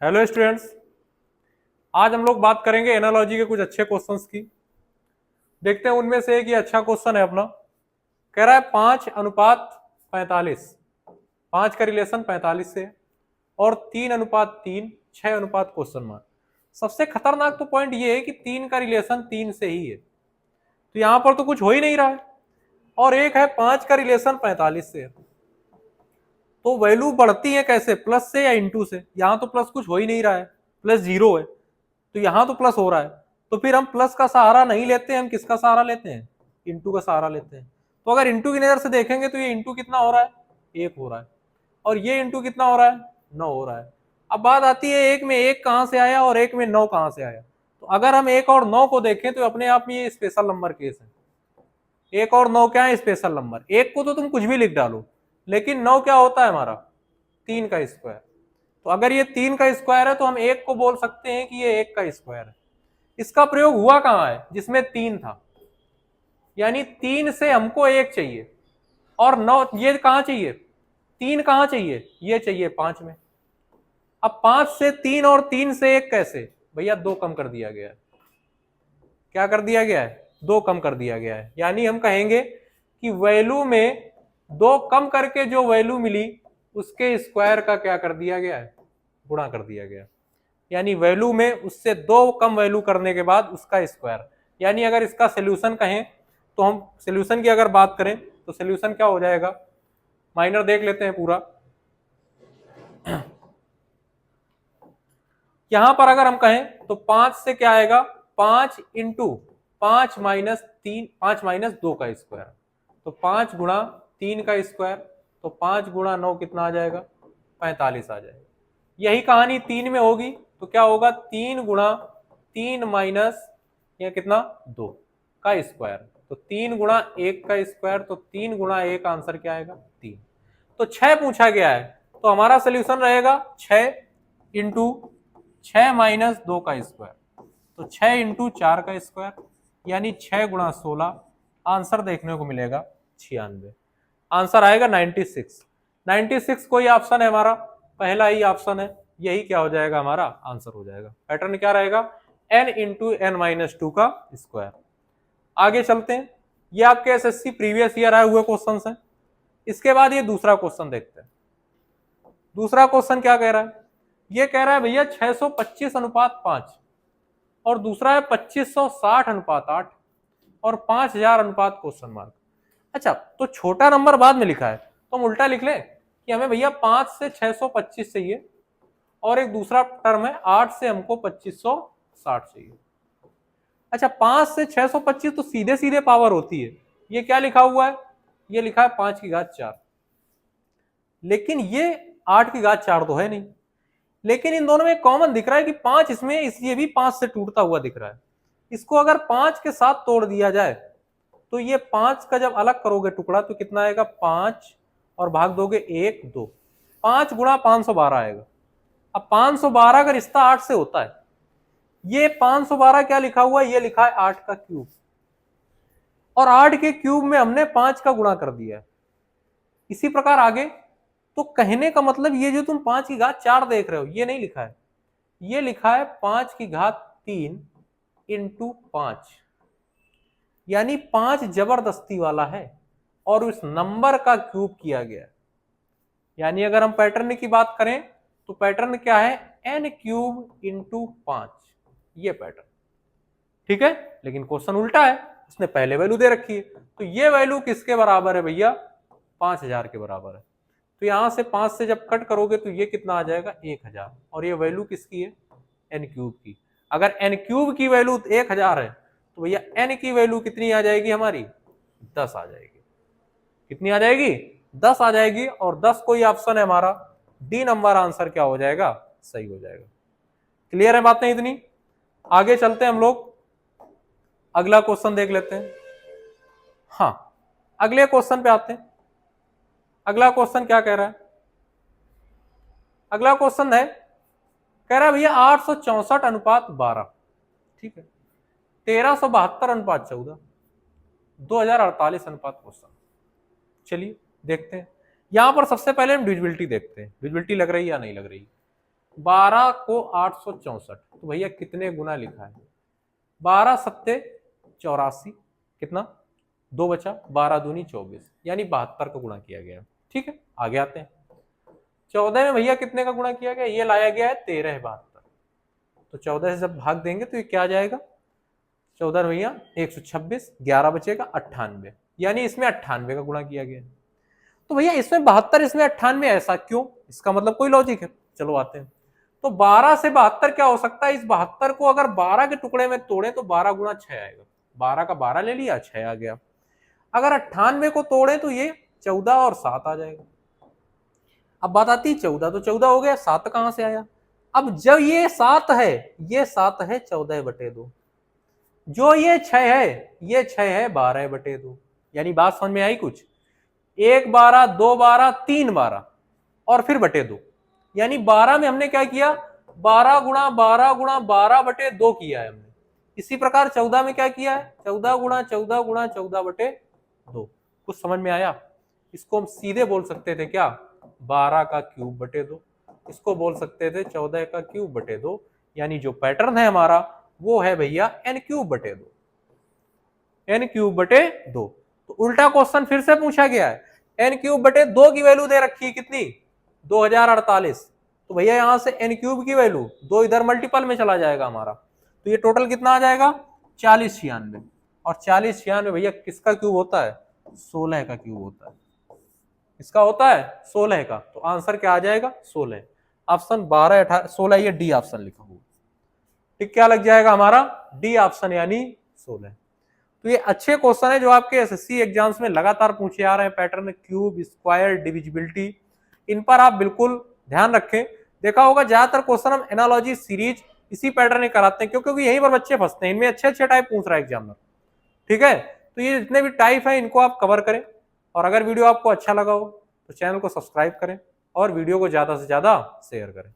Hello students. आज हम लोग बात करेंगे एनालॉजी के कुछ अच्छे क्वेश्चंस की। देखते हैं उनमें से एक ये अच्छा क्वेश्चन है अपना। कह रहा है 5:45, 5 का रिलेशन 45 से और 3:3, 6 क्वेश्चन मार्क। सबसे खतरनाक तो पॉइंट ये है कि 3 का रिलेशन 3 से ही है, तो यहां पर तो कुछ हो ही नहीं रहा है। और एक है 5 का रिलेशन 45 से है, तो वैल्यू बढ़ती है कैसे, प्लस से या इंटू से। यहां तो प्लस कुछ हो ही नहीं रहा है, प्लस जीरो है, तो यहां तो प्लस हो रहा है। तो फिर हम प्लस का सहारा नहीं लेते हैं, हम किसका सहारा लेते हैं, इंटू का सहारा लेते हैं। तो अगर इंटू की नजर से देखेंगे तो ये इंटू कितना हो रहा है, एक हो रहा है, और ये इंटू कितना हो रहा है, 9 हो रहा है। अब बात आती है एक में एक कहां से आया और एक में 9 कहां से आया। तो अगर हम एक और 9 को देखें तो अपने आप में ये स्पेशल नंबर केस है। एक और 9 क्या है, स्पेशल नंबर। एक को तो तुम कुछ भी लिख डालो, लेकिन 9 क्या होता है हमारा, 3 का स्क्वायर। तो अगर ये 3 का स्क्वायर है तो हम एक को बोल सकते हैं कि ये 1 का स्क्वायर है। इसका प्रयोग हुआ कहां है, जिसमें 3 था, यानी 3 से हमको 1 चाहिए और 9 ये कहां चाहिए, 3 कहां चाहिए, ये चाहिए 5 में। अब 5 से 3 और 3 से 1 कैसे, भैया 2 कम कर दिया गया है। क्या कर दिया गया है, 2 कम कर दिया गया है। यानी हम कहेंगे कि वैल्यू में 2 कम करके जो वैल्यू मिली उसके स्क्वायर का क्या कर दिया गया है, गुणा कर दिया गया। यानी वैल्यू में उससे 2 कम वैल्यू करने के बाद उसका स्क्वायर। यानी अगर इसका सोल्यूशन कहें तो हम सोल्यूशन की अगर बात करें तो सोल्यूशन क्या हो जाएगा, माइनर देख लेते हैं पूरा। यहां पर अगर हम कहें तो 5 से क्या आएगा, 5 इंटू 5 माइनस 3, 5 माइनस 2 का स्क्वायर। तो 5 गुणा 3 का स्क्वायर, तो 5 गुणा 9 कितना आ जाएगा, 45 आ जाएगा। यही कहानी 3 में होगी तो क्या होगा, 3 गुणा 3 माइनस या कितना 2 का स्क्वायर। तो 3 गुणा 1 का स्क्वायर, तो 3 गुणा 1 आंसर क्या आएगा, 3। तो 6 पूछा गया है, तो हमारा सोल्यूशन रहेगा 6 इंटू 6 माइनस 2 का स्क्वायर। तो 6 इंटू 4 का स्क्वायर, यानी 6 गुणा 16। आंसर देखने को मिलेगा 96। आंसर आएगा 96। 96 कोई ऑप्शन है हमारा, पहला ही ऑप्शन है, यही क्या हो जाएगा, हमारा आंसर हो जाएगा। पैटर्न क्या रहेगा, n into n minus two का स्क्वायर। आगे चलते हैं, ये आपके एसएससी प्रीवियस ईयर आए हुए क्वेश्चन हैं। इसके बाद ये दूसरा क्वेश्चन देखते हैं। दूसरा क्वेश्चन क्या कह रहा है, ये कह रहा है भैया 625:5 और दूसरा है 2560:8 और 5000 क्वेश्चन मार्क। अच्छा, तो छोटा नंबर बाद में लिखा है तो हम उल्टा लिख लें कि हमें भैया 5 से 625 चाहिए और एक दूसरा टर्म है 8 से हमको 2560 चाहिए। अच्छा, 5 से 625 तो सीधे सीधे पावर होती है। ये क्या लिखा हुआ है, ये लिखा है 5 की घात 4, लेकिन ये 8 की घात 4 तो है नहीं। लेकिन इन दोनों में कॉमन दिख रहा है कि 5 इसमें, इसलिए भी 5 से टूटता हुआ दिख रहा है। इसको अगर 5 के साथ तोड़ दिया जाए तो ये 5 का जब अलग करोगे टुकड़ा तो कितना आएगा, 5 और भाग दोगे 1 2, 5 गुणा 512 आएगा। अब 512 का रिश्ता 8 से होता है, ये 512 क्या लिखा हुआ है, ये लिखा है 8 का क्यूब, और 8 के क्यूब में हमने 5 का गुणा कर दिया है। इसी प्रकार आगे, तो कहने का मतलब ये जो तुम 5 की घात 4 देख रहे हो ये नहीं लिखा है, ये लिखा है 5 की घात 3 इंटू 5, यानी 5 जबरदस्ती वाला है और उस नंबर का क्यूब किया गया। यानी अगर हम पैटर्न की बात करें तो पैटर्न क्या है, n क्यूब इंटू 5, ये पैटर्न। ठीक है, लेकिन क्वेश्चन उल्टा है, उसने पहले वैल्यू दे रखी है। तो ये वैल्यू किसके बराबर है भैया, 5000 के बराबर है। तो यहां से 5 से जब कट करोगे तो ये कितना आ जाएगा, 1000। और ये वैल्यू किसकी है, n क्यूब की। अगर n क्यूब की वैल्यू 1000 है तो भैया n की वैल्यू कितनी आ जाएगी हमारी, 10 आ जाएगी। कितनी आ जाएगी, 10 आ जाएगी। और 10 कोई ऑप्शन है हमारा, डी नंबर आंसर क्या हो जाएगा, सही हो जाएगा। क्लियर है बातें इतनी। आगे चलते हैं हम लोग, अगला क्वेश्चन देख लेते हैं। हाँ, अगले क्वेश्चन पे आते हैं। अगला क्वेश्चन क्या कह रहा है, अगला क्वेश्चन है, कह रहा है भैया 864:12, ठीक है, 1372:14, 2048 क्वेश्चन। चलिए देखते हैं। यहां पर सबसे पहले हम डिविजिबिलिटी देखते हैं, डिविजिबिलिटी लग रही है या नहीं लग रही। 12 को 864, तो भैया कितने गुना लिखा है? 12 सत्ते 84, कितना 2 बचा, 12 दूनी 24, यानी 72 का गुणा किया गया। ठीक है, आगे आते हैं। 14 में भैया कितने का गुणा किया गया? ये लाया गया है 13 72, तो 14 से जब भाग देंगे तो ये क्या आ जाएगा? 14 भैया 126, 11 बचेगा 98, यानी इसमें 98 का गुणा किया गया। तो भैया इसमें 72, इसमें 98, ऐसा क्यों? इसका मतलब कोई लॉजिक है, चलो आते हैं। तो 12 से 72 क्या हो सकता है? इस 72 को अगर 12 के टुकड़े में तोड़े तो 12 गुणा 6 आएगा, 12 का 12 ले लिया, 6 आ गया। अगर 98 को तोड़े तो ये 14 और 7 आ जाएगा। अब बात आती है 14, तो 14 हो गया, 7 कहां से आया? अब जब ये 7 है, ये 7 है 14/2, जो ये 6 है, ये 6 है 12/2, यानी बात समझ में आई कुछ? 1 12, 2 12, 3 12 और फिर /2, यानी 12 में हमने क्या किया? 12 गुणा 12 गुणा 12/2 किया है हमने। इसी प्रकार 14 में क्या किया है? 14 गुणा 14 गुणा 14/2। कुछ समझ में आया? इसको हम सीधे बोल सकते थे क्या? 12 का क्यूब बटे 2। इसको बोल सकते थे 14 का क्यूब बटे 2, यानी जो पैटर्न है हमारा वो है भैया n क्यूब बटे 2, n क्यूब बटे 2। तो उल्टा क्वेश्चन फिर से पूछा गया है, n क्यूब बटे 2 की वैल्यू दे रखी है कितनी? 2048। तो भैया यहां से n क्यूब की वैल्यू 2 इधर मल्टीपल में चला जाएगा हमारा, तो ये टोटल कितना आ जाएगा? 4096। और 4096 भैया किसका क्यूब होता है? 16 का क्यूब होता है। इसका होता है 16 का, तो आंसर क्या आ जाएगा? 16। ऑप्शन 12 18 16, ये डी ऑप्शन लिखा हुआ। ठीक, क्या लग जाएगा हमारा? डी ऑप्शन, यानी 16। तो ये अच्छे क्वेश्चन है जो आपके एसएससी एग्जाम्स में लगातार पूछे आ रहे हैं, पैटर्न क्यूब, स्क्वायर, डिविजिबिलिटी, इन पर आप बिल्कुल ध्यान रखें। देखा होगा ज्यादातर क्वेश्चन हम एनालॉजी सीरीज इसी पैटर्न में कराते हैं, क्योंकि यहीं पर बच्चे फंसते हैं, इनमें अच्छे अच्छे टाइप पूछ रहा है एग्जामिनर। ठीक है, तो ये जितने भी टाइप है इनको आप कवर करें, और अगर वीडियो आपको अच्छा लगा हो तो चैनल को सब्सक्राइब करें और वीडियो को ज्यादा से ज्यादा शेयर करें।